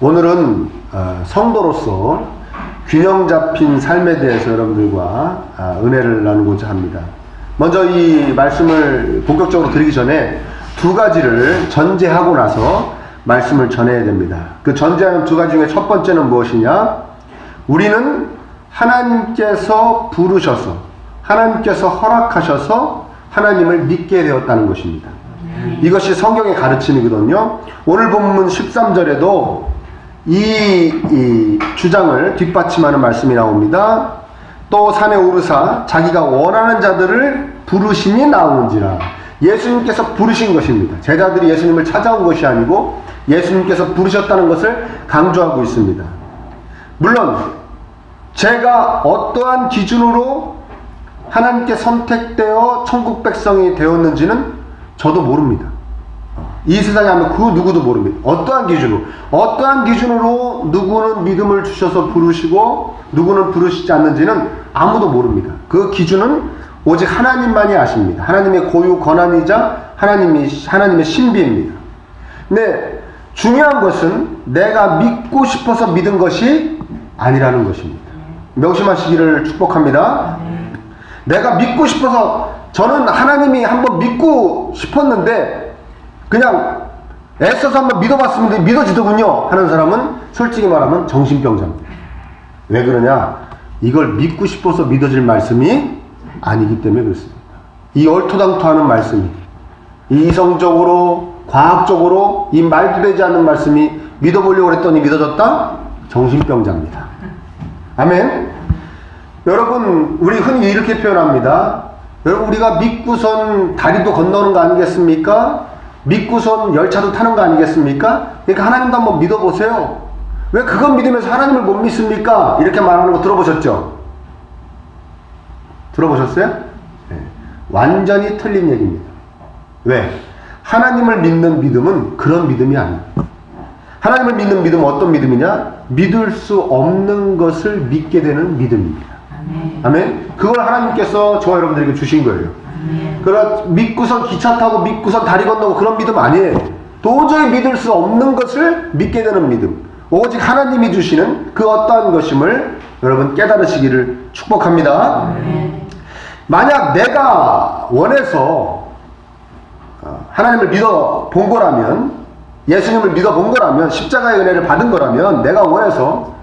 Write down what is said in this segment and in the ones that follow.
오늘은 성도로서 균형 잡힌 삶에 대해서 여러분들과 은혜를 나누고자 합니다. 먼저 이 말씀을 본격적으로 드리기 전에 두 가지를 전제하고 나서 말씀을 전해야 됩니다. 그 전제하는 두 가지 중에 첫 번째는 무엇이냐? 우리는 하나님께서 부르셔서, 하나님께서 허락하셔서 하나님을 믿게 되었다는 것입니다. 이것이 성경의 가르침이거든요. 오늘 본문 13절에도 이 주장을 뒷받침하는 말씀이 나옵니다. 또 산에 오르사 자기가 원하는 자들을 부르시니 나오는지라. 예수님께서 부르신 것입니다. 제자들이 예수님을 찾아온 것이 아니고 예수님께서 부르셨다는 것을 강조하고 있습니다. 물론 제가 어떠한 기준으로 하나님께 선택되어 천국 백성이 되었는지는 저도 모릅니다. 이 세상에 하면 그 누구도 모릅니다. 어떠한 기준으로 누구는 믿음을 주셔서 부르시고 누구는 부르시지 않는지는 아무도 모릅니다. 그 기준은 오직 하나님만이 아십니다. 하나님의 고유 권한이자 하나님의 신비입니다. 근데 중요한 것은 내가 믿고 싶어서 믿은 것이 아니라는 것입니다. 명심하시기를 축복합니다. 내가 믿고 싶어서, 저는 하나님이 한번 믿고 싶었는데 그냥 애써서 한번 믿어봤으면 믿어지더군요 하는 사람은 솔직히 말하면 정신병자입니다. 왜 그러냐? 이걸 믿고 싶어서 믿어질 말씀이 아니기 때문에 그렇습니다. 이 얼토당토하는 말씀이, 이성적으로 과학적으로 이 말도 되지 않는 말씀이 믿어보려고 했더니 믿어졌다? 정신병자입니다. 아멘. 여러분, 우리 흔히 이렇게 표현합니다. 여러분, 우리가 믿고선 다리도 건너는 거 아니겠습니까? 믿고선 열차도 타는 거 아니겠습니까? 그러니까 하나님도 한번 믿어보세요. 왜 그건 믿으면서 하나님을 못 믿습니까? 이렇게 말하는 거 들어보셨죠? 들어보셨어요? 네. 완전히 틀린 얘기입니다. 왜? 하나님을 믿는 믿음은 그런 믿음이 아닙니다. 하나님을 믿는 믿음은 어떤 믿음이냐? 믿을 수 없는 것을 믿게 되는 믿음입니다. 아멘. 그걸 하나님께서 저와 여러분들에게 주신 거예요. 그런 믿고선 기차 타고 믿고선 다리 건너고 그런 믿음 아니에요. 도저히 믿을 수 없는 것을 믿게 되는 믿음, 오직 하나님이 주시는 그 어떠한 것임을 여러분 깨달으시기를 축복합니다. 만약 내가 원해서 하나님을 믿어 본 거라면, 예수님을 믿어 본 거라면, 십자가의 은혜를 받은 거라면, 내가 원해서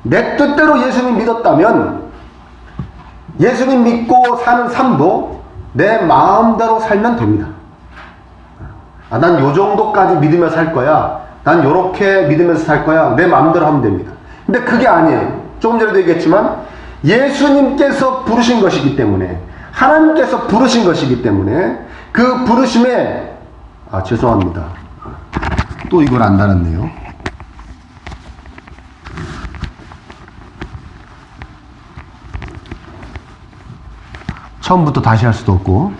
내 뜻대로 예수님 믿었다면 예수님 믿고 사는 삶도 내 마음대로 살면 됩니다. 난 요 정도까지 믿으며 살 거야, 난 요렇게 믿으면서 살 거야, 내 마음대로 하면 됩니다. 근데 그게 아니에요. 조금 전에도 얘기했지만 예수님께서 부르신 것이기 때문에, 하나님께서 부르신 것이기 때문에 그 부르심에, 죄송합니다, 또 이걸 안 달았네요. 처음부터 다시 할 수도 없고.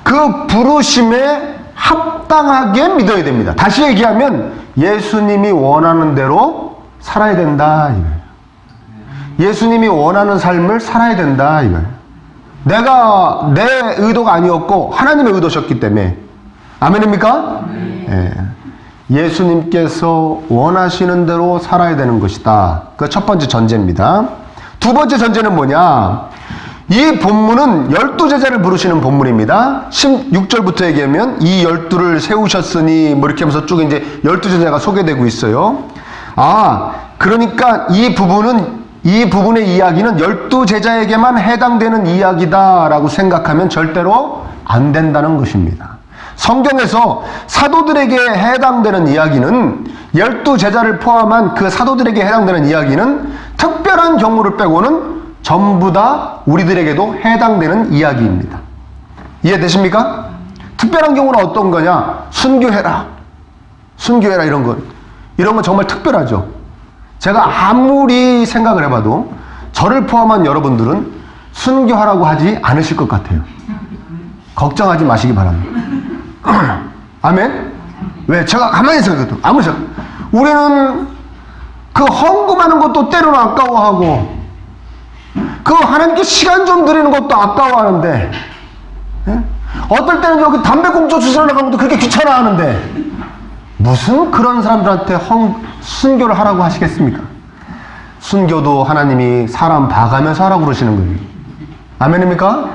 그 부르심에 합당하게 믿어야 됩니다. 다시 얘기하면 예수님이 원하는 대로 살아야 된다 이거예요. 예수님이 원하는 삶을 살아야 된다 이거예요. 내가 내 의도가 아니었고 하나님의 의도셨기 때문에. 아멘입니까? 네. 예수님께서 원하시는 대로 살아야 되는 것이다. 그 첫 번째 전제입니다. 두 번째 전제는 뭐냐? 이 본문은 12제자를 부르시는 본문입니다. 16절부터 얘기하면 이 12를 세우셨으니 뭐 이렇게 하면서 쭉 이제 12제자가 소개되고 있어요. 그러니까 이 부분의 이야기는 12제자에게만 해당되는 이야기다라고 생각하면 절대로 안 된다는 것입니다. 성경에서 사도들에게 해당되는 이야기는, 12제자를 포함한 그 사도들에게 해당되는 이야기는 특별한 경우를 빼고는 전부 다 우리들에게도 해당되는 이야기입니다. 이해되십니까? 특별한 경우는 어떤 거냐? 순교해라 이런 건 정말 특별하죠. 제가 아무리 생각을 해봐도 저를 포함한 여러분들은 순교하라고 하지 않으실 것 같아요. 걱정하지 마시기 바랍니다. 아멘? 왜? 제가 가만히 생각해도 아무리 생각, 우리는 그 헌금하는 것도 때로는 아까워하고, 그 하나님께 시간 좀 드리는 것도 아까워하는데, 어떨 때는 여기 담배꽁초 주스러 나가는 것도 그렇게 귀찮아하는데 무슨 그런 사람들한테 순교를 하라고 하시겠습니까? 순교도 하나님이 사람 봐가면서 하라고 그러시는 거예요. 아멘입니까?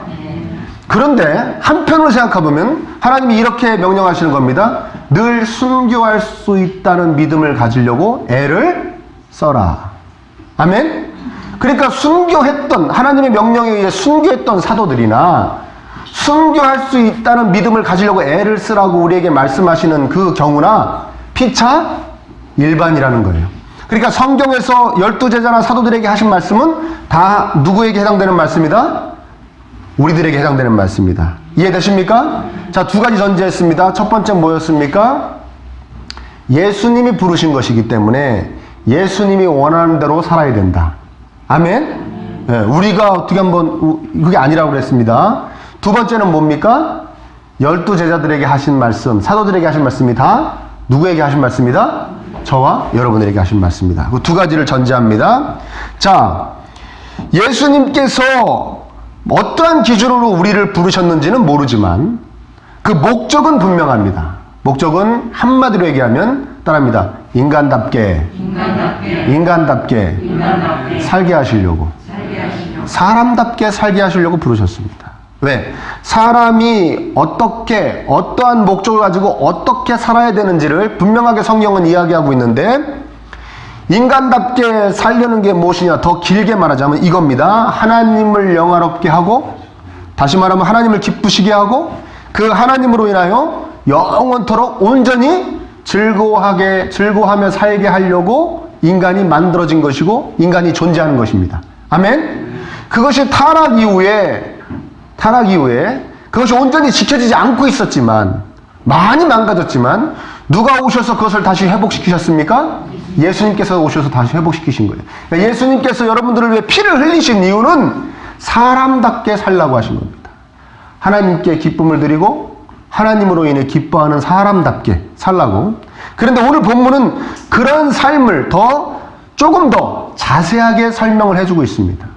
그런데 한편으로 생각해보면 하나님이 이렇게 명령하시는 겁니다. 늘 순교할 수 있다는 믿음을 가지려고 애를 써라. 아멘? 그러니까 순교했던, 하나님의 명령에 의해 순교했던 사도들이나 순교할 수 있다는 믿음을 가지려고 애를 쓰라고 우리에게 말씀하시는 그 경우나 피차 일반이라는 거예요. 그러니까 성경에서 12제자나 사도들에게 하신 말씀은 다 누구에게 해당되는 말씀이다? 우리들에게 해당되는 말씀입니다. 이해되십니까? 자, 두 가지 전제했습니다. 첫 번째 뭐였습니까? 예수님이 부르신 것이기 때문에 예수님이 원하는 대로 살아야 된다. 아멘? 네, 우리가 어떻게 한번, 그게 아니라고 그랬습니다. 두 번째는 뭡니까? 12제자들에게 하신 말씀, 사도들에게 하신 말씀이 다 누구에게 하신 말씀이다? 저와 여러분에게 하신 말씀이다. 그 두 가지를 전제합니다. 자, 예수님께서 어떠한 기준으로 우리를 부르셨는지는 모르지만 그 목적은 분명합니다. 목적은 한마디로 얘기하면 따라합니다. 인간답게 살게 하시려고, 사람답게 살게 하시려고 부르셨습니다. 왜? 사람이 어떻게, 어떠한 목적을 가지고 어떻게 살아야 되는지를 분명하게 성경은 이야기하고 있는데, 인간답게 살려는 게 무엇이냐? 더 길게 말하자면 이겁니다. 하나님을 영화롭게 하고, 다시 말하면 하나님을 기쁘시게 하고, 그 하나님으로 인하여 영원토록 온전히 즐거워하며 살게 하려고 인간이 만들어진 것이고 인간이 존재하는 것입니다. 아멘? 그것이 타락 이후에 그것이 온전히 지켜지지 않고 있었지만, 많이 망가졌지만 누가 오셔서 그것을 다시 회복시키셨습니까? 예수님께서 오셔서 다시 회복시키신 거예요. 그러니까 예수님께서 여러분들을 위해 피를 흘리신 이유는 사람답게 살라고 하신 겁니다. 하나님께 기쁨을 드리고 하나님으로 인해 기뻐하는 사람답게 살라고. 그런데 오늘 본문은 그런 삶을 조금 더 자세하게 설명을 해주고 있습니다.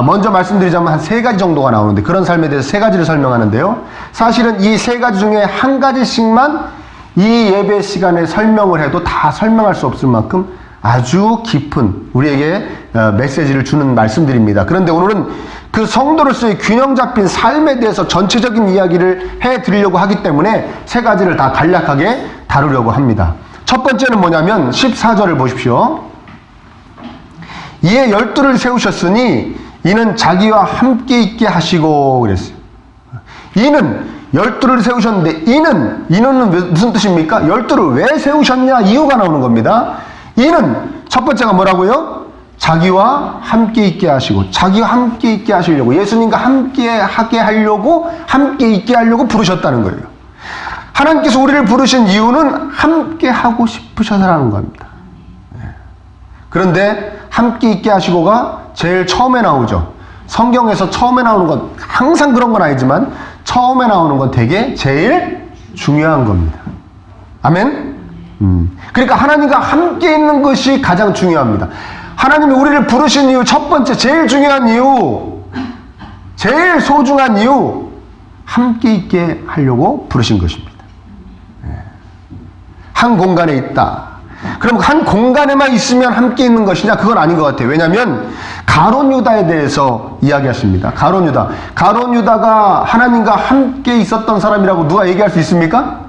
먼저 말씀드리자면 한 3가지 정도가 나오는데, 그런 삶에 대해서 3가지를 설명하는데요. 사실은 이 3가지 중에 한 가지씩만 이 예배 시간에 설명을 해도 다 설명할 수 없을 만큼 아주 깊은 우리에게 메시지를 주는 말씀들입니다. 그런데 오늘은 그 성도로서의 균형 잡힌 삶에 대해서 전체적인 이야기를 해드리려고 하기 때문에 3가지를 다 간략하게 다루려고 합니다. 첫 번째는 뭐냐면 14절을 보십시오. 이에 12를 세우셨으니 이는 자기와 함께 있게 하시고 그랬어요. 이는 12를 세우셨는데 이는 무슨 뜻입니까? 12를 왜 세우셨냐? 이유가 나오는 겁니다. 이는 첫 번째가 뭐라고요? 자기와 함께 있게 하시고, 자기와 함께 있게 하시려고, 예수님과 함께 하게 하려고, 함께 있게 하려고 부르셨다는 거예요. 하나님께서 우리를 부르신 이유는 함께 하고 싶으셔서라는 겁니다. 그런데 함께 있게 하시고가 제일 처음에 나오죠. 성경에서 처음에 나오는 건 항상 그런 건 아니지만 처음에 나오는 건 되게 제일 중요한 겁니다. 아멘? 그러니까 하나님과 함께 있는 것이 가장 중요합니다. 하나님이 우리를 부르신 이유 첫 번째, 제일 중요한 이유, 제일 소중한 이유, 함께 있게 하려고 부르신 것입니다. 한 공간에 있다. 그럼 한 공간에만 있으면 함께 있는 것이냐? 그건 아닌 것 같아요. 왜냐하면 가룟 유다에 대해서 이야기하십니다. 가룟 유다가 하나님과 함께 있었던 사람이라고 누가 얘기할 수 있습니까?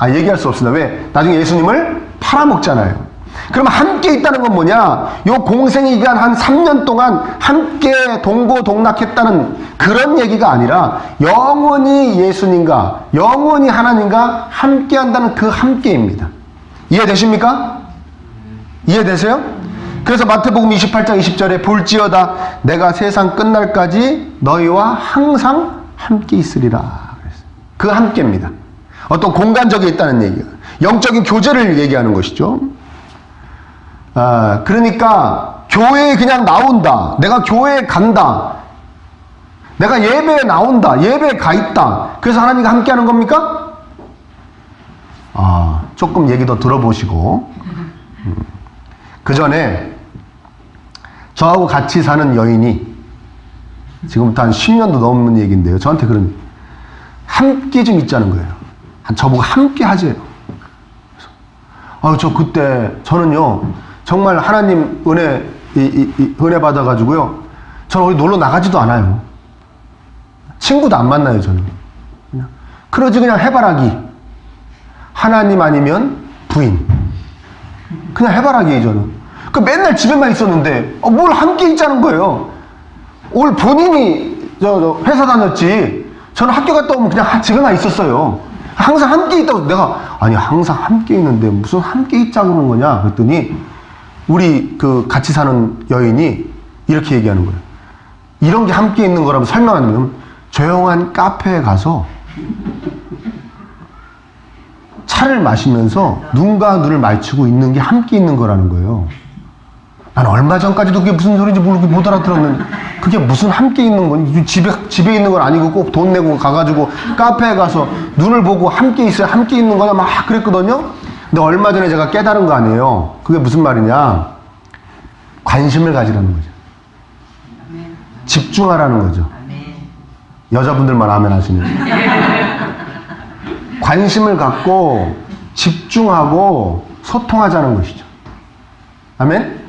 얘기할 수 없습니다. 왜? 나중에 예수님을 팔아먹잖아요. 그럼 함께 있다는 건 뭐냐? 요 공생의 기간 한 3년 동안 함께 동고동락했다는 그런 얘기가 아니라 영원히 예수님과, 영원히 하나님과 함께 한다는 그 함께입니다. 이해되십니까? 이해되세요? 그래서 마태복음 28장 20절에 볼지어다 내가 세상 끝날까지 너희와 항상 함께 있으리라. 그 함께입니다. 어떤 공간적이 있다는 얘기예요. 영적인 교제를 얘기하는 것이죠. 그러니까 교회에 그냥 나온다, 내가 교회에 간다, 내가 예배에 나온다, 예배에 가 있다, 그래서 하나님과 함께 하는 겁니까? 조금 얘기 더 들어보시고, 그 전에 저하고 같이 사는 여인이 지금부터 한 10년도 넘는 얘기인데요. 저한테 그런 함께 좀 있자는 거예요. 저보고 함께 하재요. 저 그때 저는요 정말 하나님 은혜 받아가지고요 저는 어디 놀러 나가지도 않아요. 친구도 안 만나요. 저는 그냥 해바라기. 하나님 아니면 부인. 그냥 해바라기예요. 저는 맨날 집에만 있었는데 뭘 함께 있자는 거예요. 오늘 본인이 회사 다녔지 저는 학교 갔다 오면 그냥 집에만 있었어요. 항상 함께 있다고. 내가 아니 항상 함께 있는데 무슨 함께 있자 그러는 거냐 그랬더니 우리 그 같이 사는 여인이 이렇게 얘기하는 거예요. 이런 게 함께 있는 거라면 설명하면 조용한 카페에 가서 차를 마시면서 눈과 눈을 마주치고 있는 게 함께 있는 거라는 거예요. 난 얼마 전까지도 그게 무슨 소리인지 모르고 못 알아들었는데 그게 무슨 함께 있는 건지 집에 있는 건 아니고 꼭 돈 내고 가가지고 카페에 가서 눈을 보고 함께 있어야 함께 있는 거냐 막 그랬거든요. 근데 얼마 전에 제가 깨달은 거 아니에요. 그게 무슨 말이냐. 관심을 가지라는 거죠. 집중하라는 거죠. 여자분들만 아멘 하시네요. 관심을 갖고 집중하고 소통하자는 것이죠. 아멘?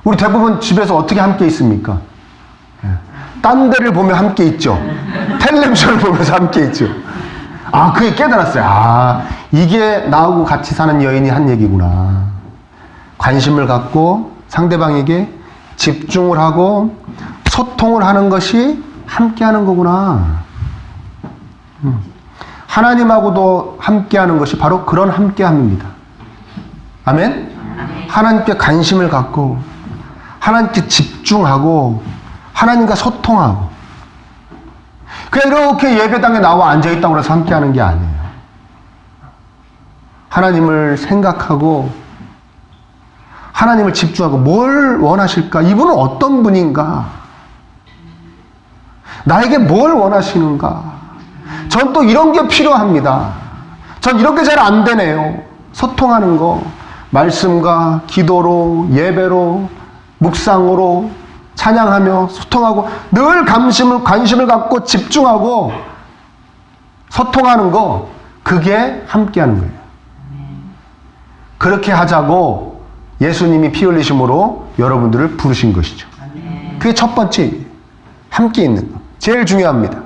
우리 대부분 집에서 어떻게 함께 있습니까? 딴 데를 보며 함께 있죠. 텔레비전을 보면서 함께 있죠. 그게 깨달았어요. 이게 나하고 같이 사는 여인이 한 얘기구나. 관심을 갖고 상대방에게 집중을 하고 소통을 하는 것이 함께 하는 거구나. 하나님하고도 함께 하는 것이 바로 그런 함께 함입니다. 아멘? 하나님께 관심을 갖고 하나님께 집중하고 하나님과 소통하고 그냥 이렇게 예배당에 나와 앉아있다고 해서 함께 하는 게 아니에요. 하나님을 생각하고 하나님을 집중하고 뭘 원하실까? 이분은 어떤 분인가? 나에게 뭘 원하시는가? 전 또 이런 게 필요합니다. 전 이렇게 잘 안 되네요. 소통하는 거. 말씀과 기도로, 예배로, 묵상으로, 찬양하며, 소통하고, 늘 관심을 갖고 집중하고, 소통하는 거, 그게 함께 하는 거예요. 그렇게 하자고 예수님이 피 흘리심으로 여러분들을 부르신 것이죠. 그게 첫 번째, 함께 있는 거. 제일 중요합니다.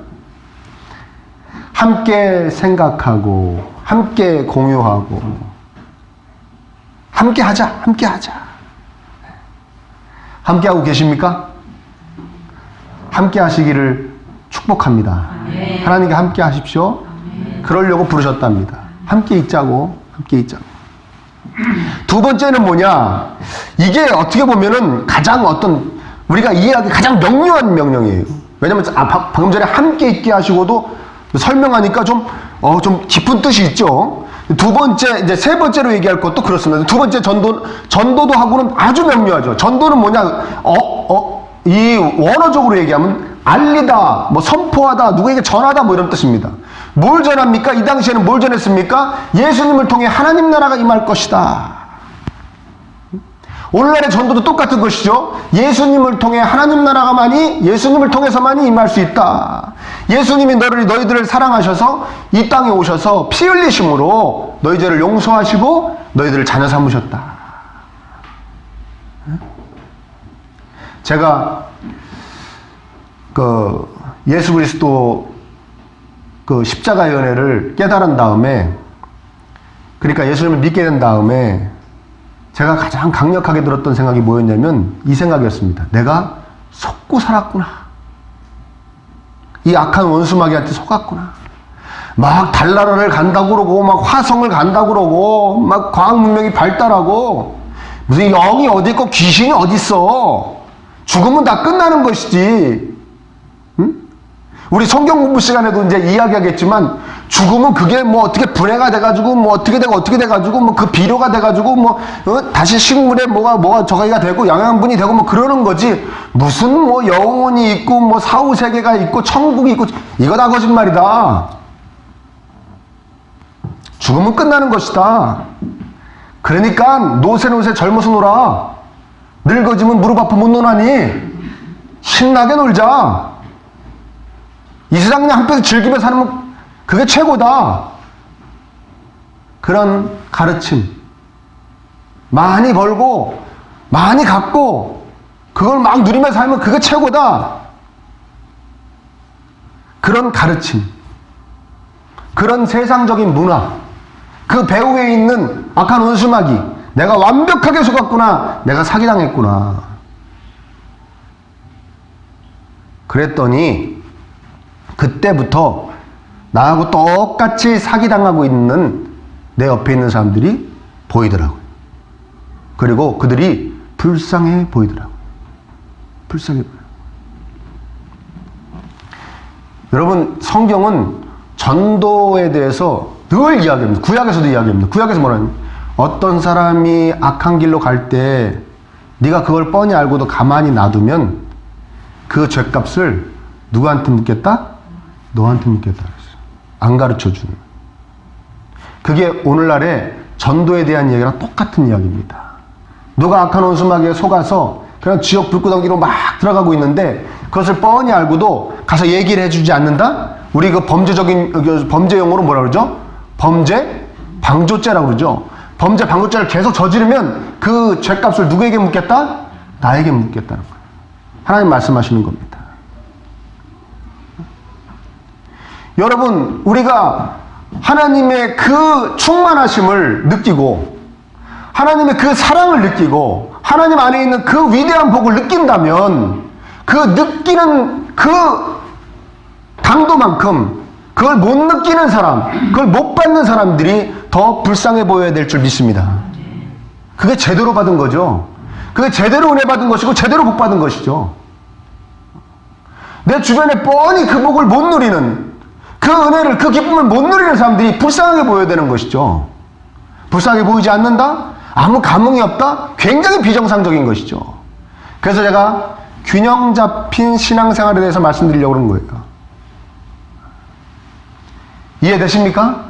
함께 생각하고, 함께 공유하고, 함께 하자, 함께 하자. 함께 하고 계십니까? 함께 하시기를 축복합니다. 하나님께 함께 하십시오. 그러려고 부르셨답니다. 함께 있자고, 함께 있자고. 두 번째는 뭐냐? 이게 어떻게 보면은 가장 우리가 이해하기 가장 명료한 명령이에요. 왜냐면, 방금 전에 함께 있게 하시고도 설명하니까 좀 깊은 뜻이 있죠. 두 번째, 이제 세 번째로 얘기할 것도 그렇습니다. 두 번째 전도도 하고는 아주 명료하죠. 전도는 뭐냐? 이 원어적으로 얘기하면 알리다, 선포하다, 누구에게 전하다, 이런 뜻입니다. 뭘 전합니까? 이 당시에는 뭘 전했습니까? 예수님을 통해 하나님 나라가 임할 것이다. 오늘날의 전도도 똑같은 것이죠. 예수님을 통해 하나님 나라가만이 예수님을 통해서만이 임할 수 있다. 예수님이 너희들을 사랑하셔서 이 땅에 오셔서 피 흘리심으로 너희 죄를 용서하시고 너희들을 자녀 삼으셨다. 제가 예수 그리스도 십자가의 은혜를 깨달은 다음에, 그러니까 예수님을 믿게 된 다음에 제가 가장 강력하게 들었던 생각이 뭐였냐면 이 생각이었습니다. 내가 속고 살았구나. 이 악한 원수마귀한테 속았구나. 막 달나라를 간다고 그러고 막 화성을 간다고 그러고 막 과학 문명이 발달하고 무슨 영이 어디 있고 귀신이 어디 있어. 죽으면 다 끝나는 것이지. 응? 우리 성경 공부 시간에도 이제 이야기하겠지만 죽으면 그게 어떻게 분해가 돼가지고 어떻게 돼가지고 그 비료가 돼가지고 다시 식물에 뭐가 저기가 되고 영양분이 되고 그러는 거지. 무슨 영혼이 있고 사후 세계가 있고 천국이 있고 이거 다 거짓말이다. 죽으면 끝나는 것이다. 그러니까 노세 젊어서 놀아. 늙어지면 무릎 아파 못 노나니 신나게 놀자. 이 세상 그냥 한편에서 즐기며 사는 그게 최고다. 그런 가르침, 많이 벌고 많이 갖고 그걸 막 누리면서 살면 그게 최고다, 그런 가르침, 그런 세상적인 문화, 그 배후에 있는 악한 원수마귀, 내가 완벽하게 속았구나, 내가 사기당했구나. 그랬더니 그때부터 나하고 똑같이 사기당하고 있는 내 옆에 있는 사람들이 보이더라고요. 그리고 그들이 불쌍해 보이더라고요. 불쌍해 보여요. 여러분, 성경은 전도에 대해서 늘 이야기합니다. 구약에서도 이야기합니다. 구약에서 뭐라니? 어떤 사람이 악한 길로 갈 때 네가 그걸 뻔히 알고도 가만히 놔두면 그 죄값을 누구한테 묻겠다? 너한테 묻겠다 그랬어요. 안 가르쳐주는. 그게 오늘날의 전도에 대한 이야기랑 똑같은 이야기입니다. 누가 악한 원수마귀에 속아서 그냥 지옥 불구덩이로 막 들어가고 있는데 그것을 뻔히 알고도 가서 얘기를 해주지 않는다? 우리 그 범죄 용어로 뭐라 그러죠? 범죄 방조죄라고 그러죠. 범죄 방조죄를 계속 저지르면 그 죄값을 누구에게 묻겠다? 나에게 묻겠다는 거예요. 하나님 말씀하시는 겁니다. 여러분, 우리가 하나님의 그 충만하심을 느끼고 하나님의 그 사랑을 느끼고 하나님 안에 있는 그 위대한 복을 느낀다면 그 느끼는 그 강도만큼 그걸 못 느끼는 사람, 그걸 못 받는 사람들이 더 불쌍해 보여야 될 줄 믿습니다. 그게 제대로 받은 거죠. 그게 제대로 은혜 받은 것이고 제대로 복 받은 것이죠. 내 주변에 뻔히 그 복을 못 누리는, 그 은혜를, 그 기쁨을 못 누리는 사람들이 불쌍하게 보여야 되는 것이죠. 불쌍하게 보이지 않는다? 아무 감흥이 없다? 굉장히 비정상적인 것이죠. 그래서 제가 균형 잡힌 신앙생활에 대해서 말씀드리려고 그런 거예요. 이해되십니까?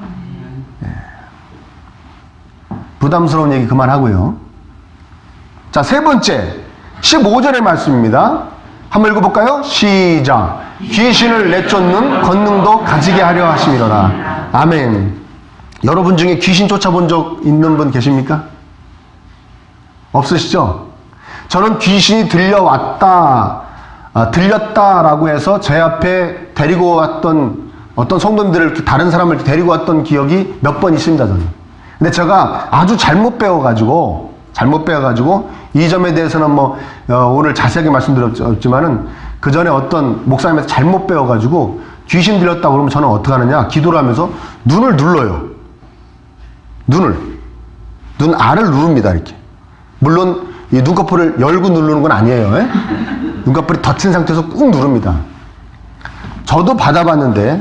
네. 부담스러운 얘기 그만하고요. 자, 세 번째 15절의 말씀입니다. 한번 읽어볼까요? 시작. 귀신을 내쫓는 권능도 가지게 하려 하심이로라. 아멘. 여러분 중에 귀신 쫓아본 적 있는 분 계십니까? 없으시죠? 저는 귀신이 들렸다라고 해서 제 앞에 데리고 왔던 어떤 성도님들을, 다른 사람을 데리고 왔던 기억이 몇 번 있습니다, 저는. 근데 제가 아주 잘못 배워가지고 이 점에 대해서는 오늘 자세하게 말씀드렸지만은 그 전에 어떤 목사님한테 잘못 배워가지고 귀신 들렸다고 그러면 저는 어떻게 하느냐? 기도를 하면서 눈을 눌러요. 눈 알을 누릅니다, 이렇게. 물론 이 눈꺼풀을 열고 누르는 건 아니에요. 에? 눈꺼풀이 닫힌 상태에서 꾹 누릅니다. 저도 받아봤는데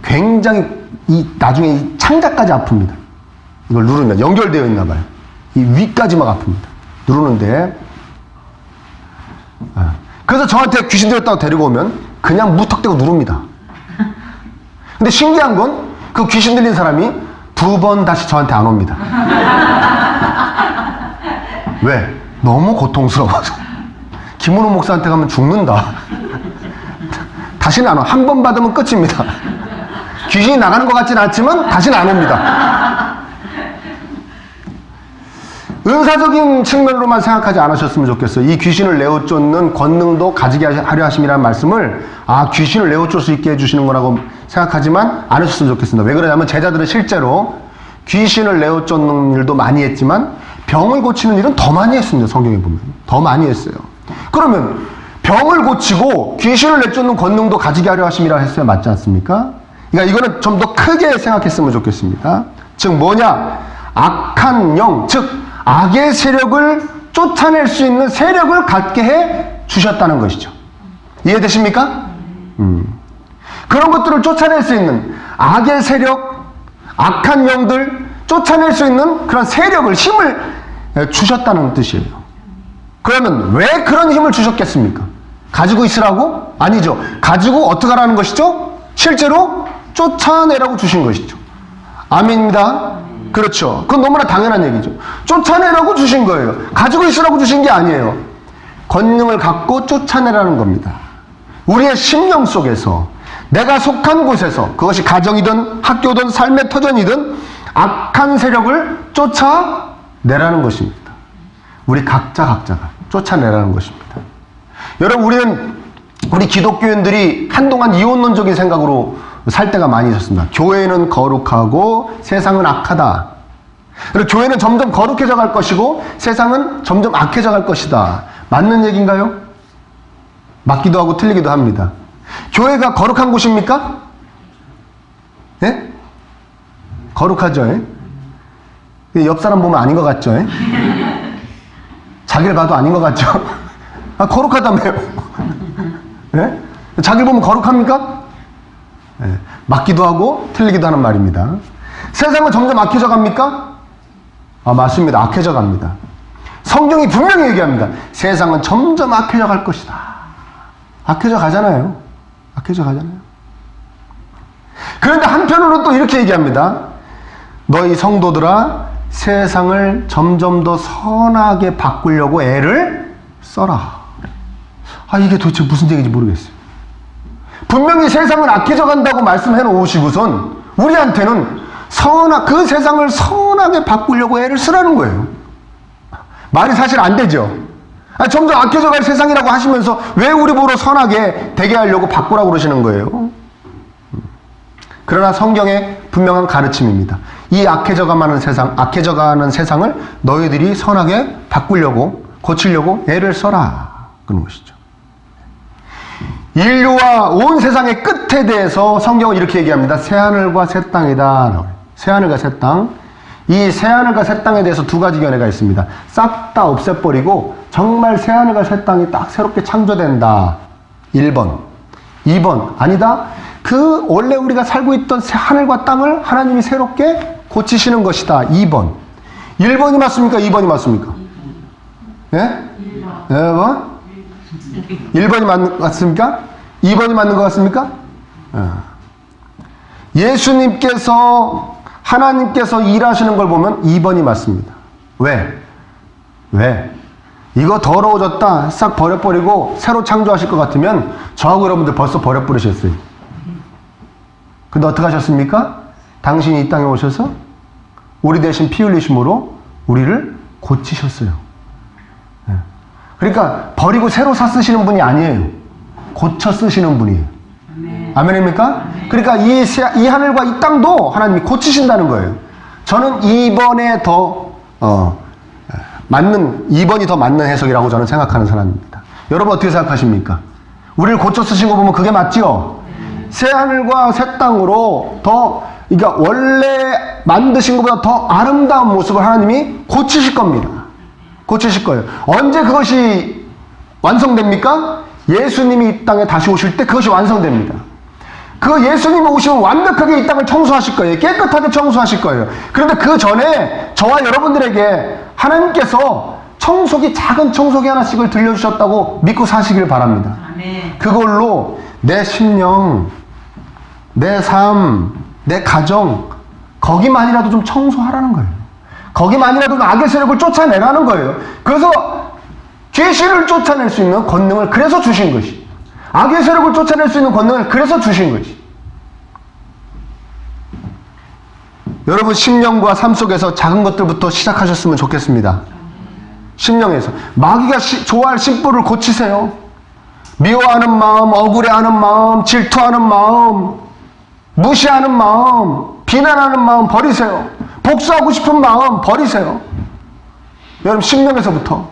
굉장히 나중에 이 창자까지 아픕니다. 이걸 누르면 연결되어 있나 봐요. 이 위까지 막 아픕니다. 누르는데. 그래서 저한테 귀신 들렸다고 데리고 오면 그냥 무턱대고 누릅니다. 근데 신기한 건 그 귀신 들린 사람이 2번 다시 저한테 안 옵니다. 왜? 너무 고통스러워서. 김은호 목사한테 가면 죽는다. 다시는 안 와. 한 번 받으면 끝입니다. 귀신이 나가는 것 같지는 않지만 다시는 안 옵니다. 은사적인 측면으로만 생각하지 않으셨으면 좋겠어요. 이 귀신을 내어쫓는 권능도 가지게 하려 하심이라는 말씀을 귀신을 내어쫓을 수 있게 해주시는 거라고 생각하지만 않으셨으면 좋겠습니다. 왜 그러냐면 제자들은 실제로 귀신을 내어쫓는 일도 많이 했지만 병을 고치는 일은 더 많이 했습니다. 성경에 보면. 더 많이 했어요. 그러면 병을 고치고 귀신을 내쫓는 권능도 가지게 하려 하심이라 했어야 맞지 않습니까? 그러니까 이거는 좀 더 크게 생각했으면 좋겠습니다. 즉 뭐냐? 악한 영, 즉 악의 세력을 쫓아낼 수 있는 세력을 갖게 해 주셨다는 것이죠. 이해되십니까? 그런 것들을 쫓아낼 수 있는 악의 세력, 악한 영들 쫓아낼 수 있는 그런 세력을, 힘을 주셨다는 뜻이에요. 그러면 왜 그런 힘을 주셨겠습니까? 가지고 있으라고? 아니죠. 가지고 어떻게 하라는 것이죠? 실제로 쫓아내라고 주신 것이죠. 아멘입니다. 그렇죠. 그건 너무나 당연한 얘기죠. 쫓아내라고 주신 거예요. 가지고 있으라고 주신 게 아니에요. 권능을 갖고 쫓아내라는 겁니다. 우리의 심령 속에서 내가 속한 곳에서, 그것이 가정이든 학교든 삶의 터전이든 악한 세력을 쫓아내라는 것입니다. 우리 각자가 쫓아내라는 것입니다. 여러분, 우리 기독교인들이 한동안 이혼론적인 생각으로 살 때가 많이 있었습니다. 교회는 거룩하고 세상은 악하다. 그리고 교회는 점점 거룩해져 갈 것이고 세상은 점점 악해져 갈 것이다. 맞는 얘기인가요? 맞기도 하고 틀리기도 합니다. 교회가 거룩한 곳입니까? 예? 거룩하죠. 예? 옆 사람 보면 아닌 것 같죠. 예? 자기를 봐도 아닌 것 같죠. 아, 거룩하다며요. 예? 자기를 보면 거룩합니까? 예. 맞기도 하고 틀리기도 하는 말입니다. 세상은 점점 악해져 갑니까? 아, 맞습니다. 악해져 갑니다. 성경이 분명히 얘기합니다. 세상은 점점 악해져 갈 것이다. 악해져 가잖아요. 악해져 가잖아요. 그런데 한편으로 또 이렇게 얘기합니다. 너희 성도들아, 세상을 점점 더 선하게 바꾸려고 애를 써라. 아, 이게 도대체 무슨 얘기인지 모르겠어요. 분명히 세상은 악해져 간다고 말씀해 놓으시고선 우리한테는 그 세상을 선하게 바꾸려고 애를 쓰라는 거예요. 말이 사실 안 되죠. 아니, 점점 악해져 갈 세상이라고 하시면서 왜 우리 보러 선하게 되게 하려고 바꾸라고 그러시는 거예요. 그러나 성경의 분명한 가르침입니다. 이 악해져가는 세상을 너희들이 선하게 바꾸려고, 고치려고 애를 써라. 그런 것이죠. 인류와 온 세상의 끝에 대해서 성경은 이렇게 얘기합니다. 새하늘과 새 땅이다. 새하늘과 새 땅. 이 새하늘과 새 땅에 대해서 두 가지 견해가 있습니다. 싹 다 없애버리고 정말 새하늘과 새 땅이 딱 새롭게 창조된다. 1번. 2번. 아니다. 그 원래 우리가 살고 있던 하늘과 땅을 하나님이 새롭게 고치시는 것이다. 2번. 1번이 맞습니까? 2번이 맞습니까? 예? 1번? 1번이 맞습니까? 2번이 맞는 것 같습니까? 예수님께서, 하나님께서 일하시는 걸 보면 2번이 맞습니다. 왜? 이거 더러워졌다. 싹 버려버리고 새로 창조하실 것 같으면 저하고 여러분들 벌써 버려버리셨어요. 근데 어떻게 하셨습니까? 당신이 이 땅에 오셔서 우리 대신 피 흘리심으로 우리를 고치셨어요. 그러니까 버리고 새로 사 쓰시는 분이 아니에요. 고쳐 쓰시는 분이에요. 아멘입니까? 그러니까 이 하늘과 이 땅도 하나님이 고치신다는 거예요. 저는 2번이 더 맞는 해석이라고 저는 생각하는 사람입니다. 여러분 어떻게 생각하십니까? 우리를 고쳐 쓰신 거 보면 그게 맞죠? 새 하늘과 새 땅으로 그러니까 원래 만드신 것보다 더 아름다운 모습을 하나님이 고치실 겁니다. 고치실 거예요. 언제 그것이 완성됩니까? 예수님이 이 땅에 다시 오실 때 그것이 완성됩니다. 그 예수님이 오시면 완벽하게 이 땅을 청소하실 거예요. 깨끗하게 청소하실 거예요. 그런데 그 전에 저와 여러분들에게 하나님께서 작은 청소기 하나씩을 들려주셨다고 믿고 사시길 바랍니다. 그걸로 내 심령, 내 삶, 내 가정, 거기만이라도 좀 청소하라는 거예요. 거기만이라도 악의 세력을 쫓아내라는 거예요. 그래서 죄신을 쫓아낼 수 있는 권능을 그래서 주신 것이. 악의 세력을 쫓아낼 수 있는 권능을 그래서 주신 것이. 여러분 심령과 삶 속에서 작은 것들부터 시작하셨으면 좋겠습니다. 심령에서. 마귀가 좋아할 심보를 고치세요. 미워하는 마음, 억울해하는 마음, 질투하는 마음, 무시하는 마음, 비난하는 마음 버리세요. 복수하고 싶은 마음 버리세요. 여러분 심령에서부터.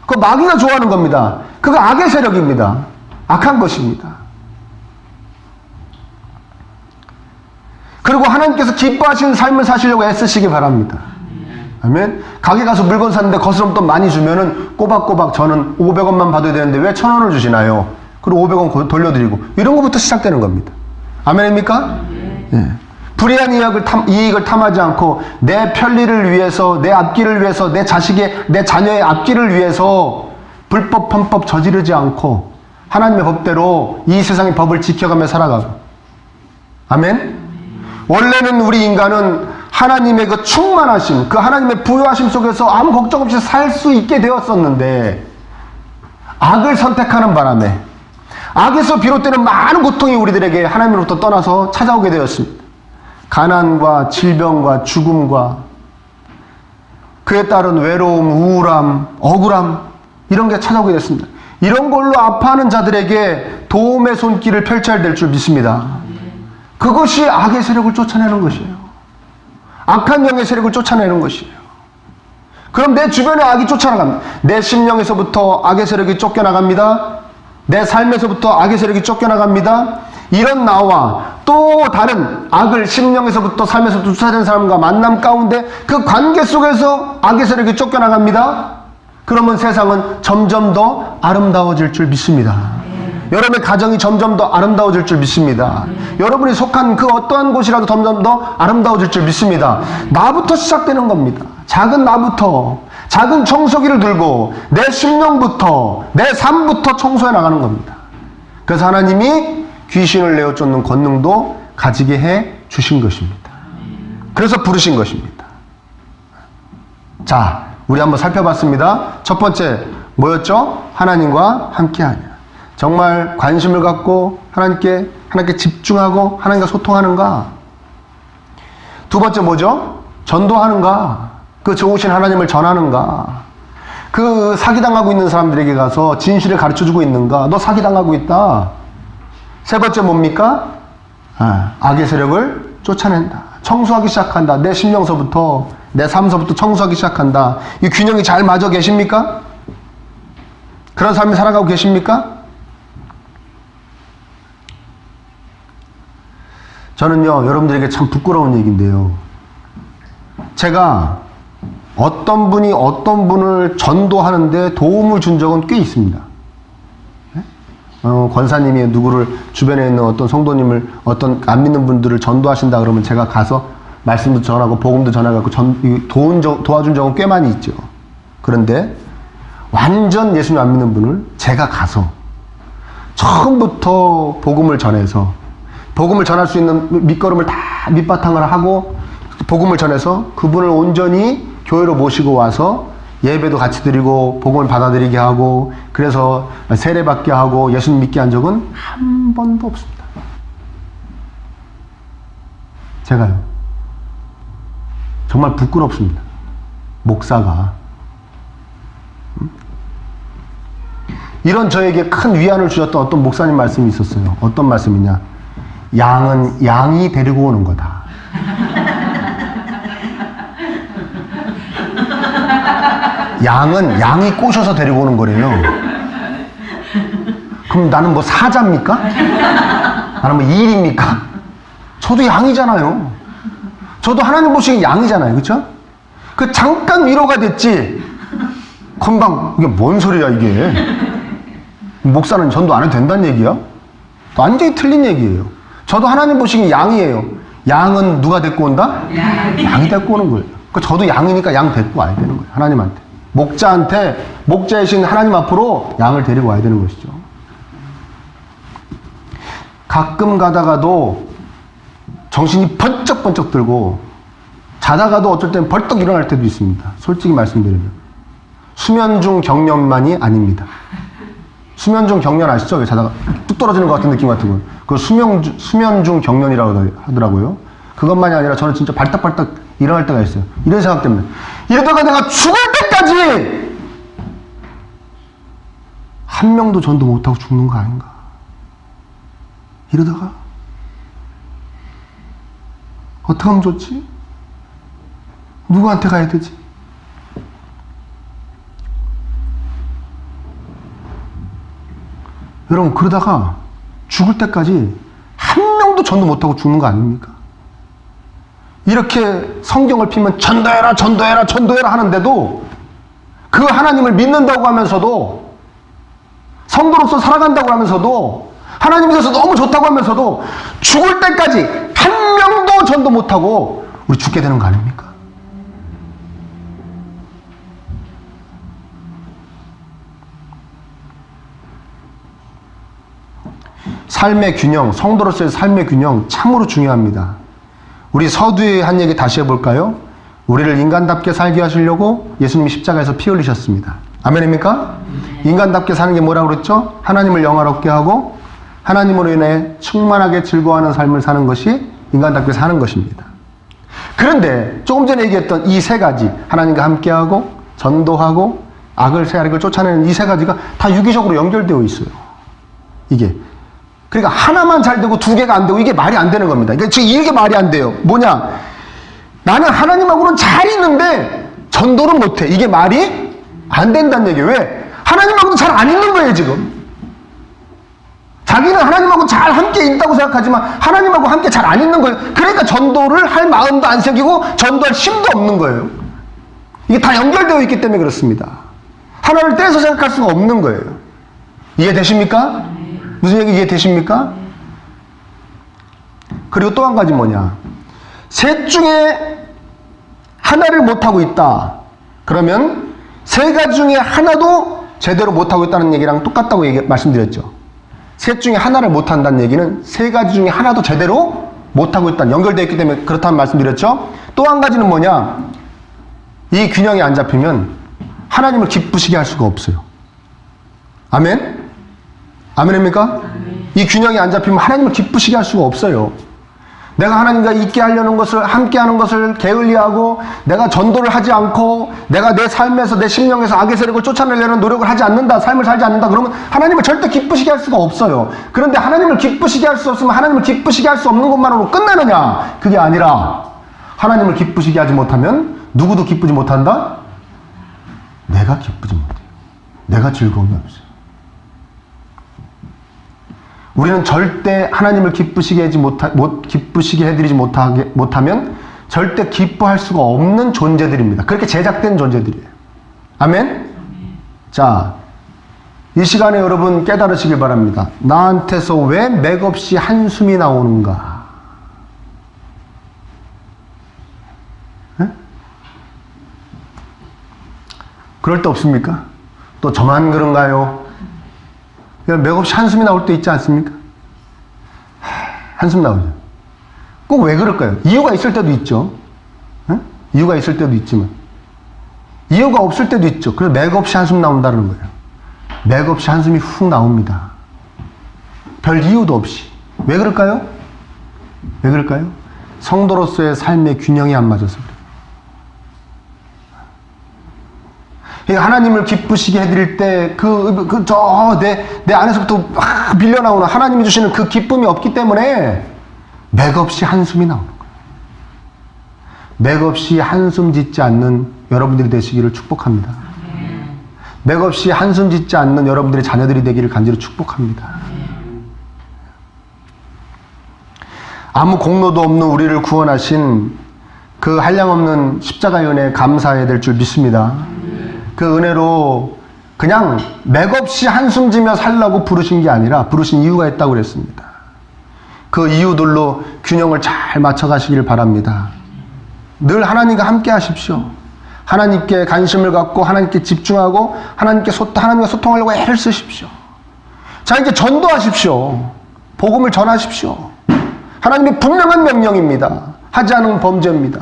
그거 마귀가 좋아하는 겁니다. 그거 악의 세력입니다. 악한 것입니다. 그리고 하나님께서 기뻐하시는 삶을 사시려고 애쓰시기 바랍니다. 아멘. 가게 가서 물건 샀는데 거스름돈 많이 주면은 꼬박꼬박 저는 500원만 받아야 되는데 왜 1000원을 주시나요? 그리고 500원 돌려드리고 이런 것부터 시작되는 겁니다. 아멘입니까? 예. 불의한 이익을 탐하지 않고 내 편리를 위해서, 내 앞길을 위해서, 내 자녀의 앞길을 위해서 불법, 편법 저지르지 않고 하나님의 법대로 이 세상의 법을 지켜가며 살아가고. 아멘? 원래는 우리 인간은 하나님의 그 충만하심, 그 하나님의 부요하심 속에서 아무 걱정 없이 살 수 있게 되었었는데 악을 선택하는 바람에 악에서 비롯되는 많은 고통이 우리들에게 하나님으로부터 떠나서 찾아오게 되었습니다. 가난과 질병과 죽음과 그에 따른 외로움, 우울함, 억울함 이런 게 찾아오게 됐습니다. 이런 걸로 아파하는 자들에게 도움의 손길을 펼쳐야 될 줄 믿습니다. 그것이 악의 세력을 쫓아내는 것이에요. 악한 영의 세력을 쫓아내는 것이에요. 그럼 내 주변에 악이 쫓아나갑니다. 내 심령에서부터 악의 세력이 쫓겨나갑니다. 내 삶에서부터 악의 세력이 쫓겨나갑니다. 이런 나와 또 다른 악을 심령에서부터 삶에서부터 쫓아내는 사람과 만남 가운데 그 관계 속에서 악의 세력이 쫓겨나갑니다. 그러면 세상은 점점 더 아름다워질 줄 믿습니다. 여러분의 가정이 점점 더 아름다워질 줄 믿습니다. 여러분이 속한 그 어떠한 곳이라도 점점 더 아름다워질 줄 믿습니다. 나부터 시작되는 겁니다. 작은 나부터, 작은 청소기를 들고 내 심령부터, 내 삶부터 청소해 나가는 겁니다. 그래서 하나님이 귀신을 내어 쫓는 권능도 가지게 해 주신 것입니다. 그래서 부르신 것입니다. 자, 우리 한번 살펴봤습니다. 첫 번째 뭐였죠? 하나님과 함께하냐. 정말 관심을 갖고 하나님께 집중하고 하나님과 소통하는가. 두 번째 뭐죠? 전도하는가. 그 좋으신 하나님을 전하는가. 그 사기당하고 있는 사람들에게 가서 진실을 가르쳐주고 있는가. 너 사기당하고 있다. 세 번째 뭡니까? 악의 세력을 쫓아낸다. 청소하기 시작한다. 내 심령서부터, 내 삶서부터 청소하기 시작한다. 이 균형이 잘 맞아 계십니까? 그런 삶을 살아가고 계십니까? 저는요, 여러분들에게 참 부끄러운 얘기인데요. 제가 어떤 분이 어떤 분을 전도하는데 도움을 준 적은 꽤 있습니다. 권사님이 누구를 주변에 있는 어떤 성도님을 어떤 안 믿는 분들을 전도하신다 그러면 제가 가서 말씀도 전하고 복음도 전해갖고 도와준 적은 꽤 많이 있죠. 그런데 완전 예수님 안 믿는 분을 제가 가서 처음부터 복음을 전해서 복음을 전할 수 있는 밑거름을 다 밑바탕을 하고 복음을 전해서 그분을 온전히 교회로 모시고 와서 예배도 같이 드리고 복음을 받아들이게 하고 그래서 세례받게 하고 예수님 믿게 한 적은 한 번도 없습니다. 제가요. 정말 부끄럽습니다. 목사가. 이런 저에게 큰 위안을 주셨던 어떤 목사님 말씀이 있었어요. 어떤 말씀이냐. 양은 양이 데리고 오는 거다. 양은 양이 꼬셔서 데리고 오는 거래요. 그럼 나는 뭐 사자입니까? 나는 뭐 일입니까? 저도 양이잖아요. 저도 하나님 보시기엔 양이잖아요. 그렇죠? 그 잠깐 위로가 됐지. 금방 이게 뭔 소리야 이게. 목사는 전도 안 해도 된다는 얘기야? 완전히 틀린 얘기예요. 저도 하나님 보시기엔 양이에요. 양은 누가 데리고 온다? 양이 데리고 오는 거예요. 그러니까 저도 양이니까 양 데리고 와야 되는 거예요. 하나님한테. 목자이신 하나님 앞으로 양을 데리고 와야 되는 것이죠. 가끔 가다가도 정신이 번쩍번쩍 들고 자다가도 어쩔 땐 벌떡 일어날 때도 있습니다. 솔직히 말씀드리면. 수면 중 경련만이 아닙니다. 수면 중 경련 아시죠? 왜 자다가 뚝 떨어지는 것 같은 느낌 같은 거. 그걸 수면 중 경련이라고 하더라고요. 그것만이 아니라 저는 진짜 발딱발딱 일어날 때가 있어요. 이런 생각 때문에. 이러다가 내가 죽을 때까지 한 명도 전도 못하고 죽는 거 아닌가. 이러다가 어떻게 하면 좋지? 누구한테 가야 되지? 여러분 그러다가 죽을 때까지 한 명도 전도 못하고 죽는 거 아닙니까? 이렇게 성경을 피면 전도해라 전도해라 전도해라 하는데도 그 하나님을 믿는다고 하면서도 성도로서 살아간다고 하면서도 하나님에 대해서 너무 좋다고 하면서도 죽을 때까지 한 명도 전도 못하고 우리 죽게 되는 거 아닙니까? 삶의 균형, 성도로서의 삶의 균형 참으로 중요합니다. 우리 서두에 한 얘기 다시 해볼까요? 우리를 인간답게 살게 하시려고 예수님이 십자가에서 피 흘리셨습니다. 아멘입니까? 인간답게 사는 게 뭐라고 그랬죠? 하나님을 영화롭게 하고 하나님으로 인해 충만하게 즐거워하는 삶을 사는 것이 인간답게 사는 것입니다. 그런데 조금 전에 얘기했던 이 세 가지, 하나님과 함께하고 전도하고 악을 세하를 쫓아내는 이 세 가지가 다 유기적으로 연결되어 있어요. 이게. 그러니까 하나만 잘 되고 두 개가 안 되고 이게 말이 안 되는 겁니다. 그러니까 지금 이게 말이 안 돼요. 뭐냐? 나는 하나님하고는 잘 있는데 전도는 못해. 이게 말이 안 된다는 얘기예요. 왜? 하나님하고도 잘 안 있는 거예요, 지금. 자기는 하나님하고 잘 함께 있다고 생각하지만 하나님하고 함께 잘 안 있는 거예요. 그러니까 전도를 할 마음도 안 생기고 전도할 힘도 없는 거예요. 이게 다 연결되어 있기 때문에 그렇습니다. 하나를 떼서 생각할 수가 없는 거예요. 이해되십니까? 무슨 얘기 이해되십니까? 그리고 또 한 가지 뭐냐? 셋 중에 하나를 못하고 있다. 그러면 세 가지 중에 하나도 제대로 못하고 있다는 얘기랑 똑같다고 말씀드렸죠. 셋 중에 하나를 못한다는 얘기는 세 가지 중에 하나도 제대로 못하고 있다. 연결되어 있기 때문에 그렇다는 말씀드렸죠. 또 한 가지는 뭐냐? 이 균형이 안 잡히면 하나님을 기쁘시게 할 수가 없어요. 아멘? 아멘입니까? 이 균형이 안 잡히면 하나님을 기쁘시게 할 수가 없어요. 내가 하나님과 있게 하려는 것을, 함께 하는 것을 게을리하고, 내가 전도를 하지 않고, 내가 내 삶에서, 내 심령에서 악의 세력을 쫓아내려는 노력을 하지 않는다, 삶을 살지 않는다, 그러면 하나님을 절대 기쁘시게 할 수가 없어요. 그런데 하나님을 기쁘시게 할 수 없으면 하나님을 기쁘시게 할 수 없는 것만으로 끝내느냐? 그게 아니라, 하나님을 기쁘시게 하지 못하면, 누구도 기쁘지 못한다? 내가 기쁘지 못해요. 내가 즐거움이 없어요. 우리는 절대 하나님을 기쁘시게 해드리지 못하면 절대 기뻐할 수가 없는 존재들입니다. 그렇게 제작된 존재들이에요. 아멘? 자, 이 시간에 여러분 깨달으시길 바랍니다. 나한테서 왜 맥없이 한숨이 나오는가? 네? 그럴 때 없습니까? 또 저만 그런가요? 맥없이 한숨이 나올 때 있지 않습니까? 한숨 나오죠. 꼭 왜 그럴까요? 이유가 있을 때도 있죠. 네? 이유가 있을 때도 있지만 이유가 없을 때도 있죠. 그래서 맥없이 한숨 나온다는 거예요. 맥없이 한숨이 훅 나옵니다. 별 이유도 없이. 왜 그럴까요? 왜 그럴까요? 성도로서의 삶의 균형이 안 맞아서 그래요. 하나님을 기쁘시게 해드릴 때, 내 안에서부터 막 밀려나오는 하나님이 주시는 그 기쁨이 없기 때문에 맥없이 한숨이 나오는 거예요. 맥없이 한숨 짓지 않는 여러분들이 되시기를 축복합니다. 맥없이 한숨 짓지 않는 여러분들의 자녀들이 되기를 간절히 축복합니다. 아무 공로도 없는 우리를 구원하신 그 한량없는 십자가의 은혜에 감사해야 될 줄 믿습니다. 그 은혜로 그냥 맥없이 한숨 지며 살라고 부르신 게 아니라 부르신 이유가 있다고 그랬습니다. 그 이유들로 균형을 잘 맞춰가시길 바랍니다. 늘 하나님과 함께 하십시오. 하나님께 관심을 갖고 하나님께 집중하고 하나님과 소통하려고 애를 쓰십시오. 자, 이제 전도하십시오. 복음을 전하십시오. 하나님의 분명한 명령입니다. 하지 않은 범죄입니다.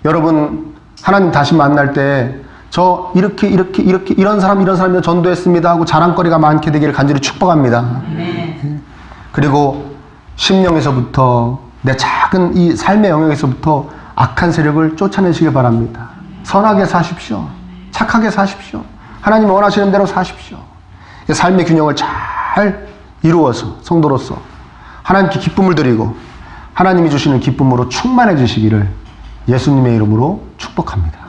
여러분, 하나님 다시 만날 때 저 이렇게 이런 사람이 전도했습니다 하고 자랑거리가 많게 되기를 간절히 축복합니다. 그리고 심령에서부터 내 작은 이 삶의 영역에서부터 악한 세력을 쫓아내시길 바랍니다. 선하게 사십시오. 착하게 사십시오. 하나님 원하시는 대로 사십시오. 삶의 균형을 잘 이루어서 성도로서 하나님께 기쁨을 드리고 하나님이 주시는 기쁨으로 충만해지시기를 예수님의 이름으로 축복합니다.